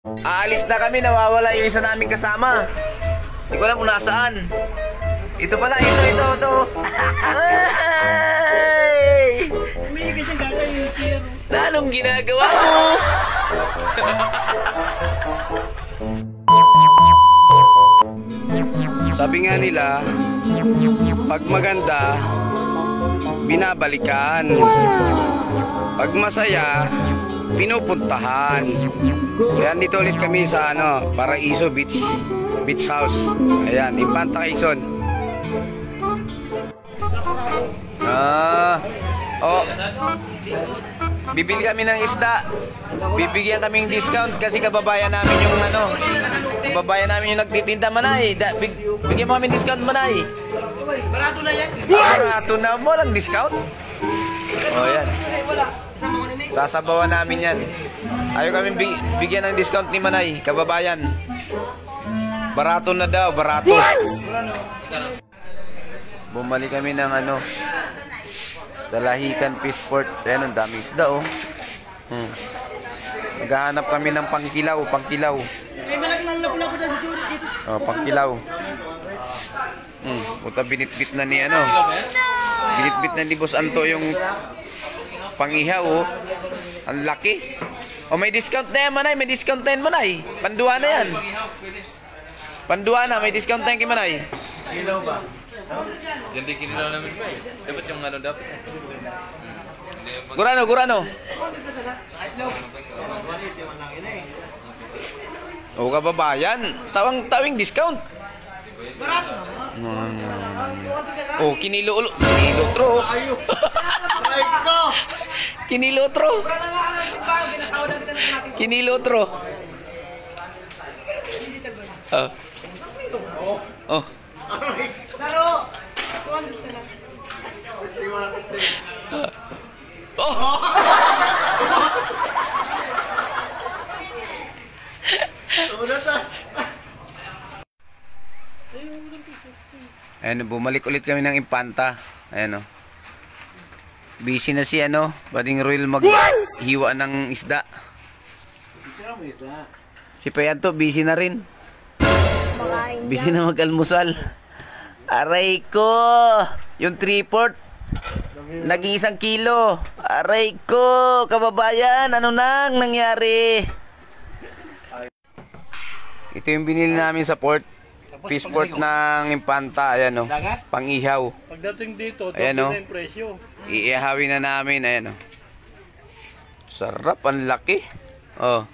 Aalis na kami, nawawala yung isa naming kasama. Hindi ko alam kung nasaan. Ito pala, ito. Ay! Anong ginagawa mo? Sabi nga nila, pag maganda, binabalikan. Pag masaya, pinupuntahan. Kaya dito ulit kami sa Paraiso Beach House. Ayan, Infanta Quezon. Bibili kami ng isda. Bibigyan kaming discount kasi kababayan namin yung kababayan namin yung nagtitinda, Manay. Bigyan mo kami discount, Manay. Barato na yan. Barato na mo lang discount. Oh, yan. Sasabawan namin yan. Ayaw kami bigyan ng discount ni Manay, kababayan. Barato na daw, barato. Bumalik kami ng Dalahican Fishport. Ayan, ang dami isda, oh. Maghahanap kami ng pangkilaw. Oh, pangkilaw. Puta, binitbit na ni binitbit na ni Boss Anto yung pangihaw, oh. Ang laki. Oh, may discount na yan, Manay. May discount na yan, Manay. Pandua na yan. Pandua na, may discount na yan kay Manay. Kilaw ba? Yan din kinilaw namin pa eh. Dapat yung dapat. Gurano. O kababayan, tawing discount. Oh, kinilo tro. Kinilo tro. Oh. Saro! 200 sila. Oh! Ayan, bumalik ulit kami ng Infanta. Ayan, oh. Busy na si Bading Royal maghiwa ng isda. Si Payanto busy na rin. Busy na mag-almusal. Aray ko! Yung 3/4 naging 1 kilo. Aray ko! Kababayan, ano nang nangyari? Ito yung binili namin sa Fishport ng Infanta. Ayan, oh. Pang-ihaw. Pagdating dito, ayan, oh. Na yung presyo. Iihawin na namin. Ayan, oh. Sarap, ang laki. Oh.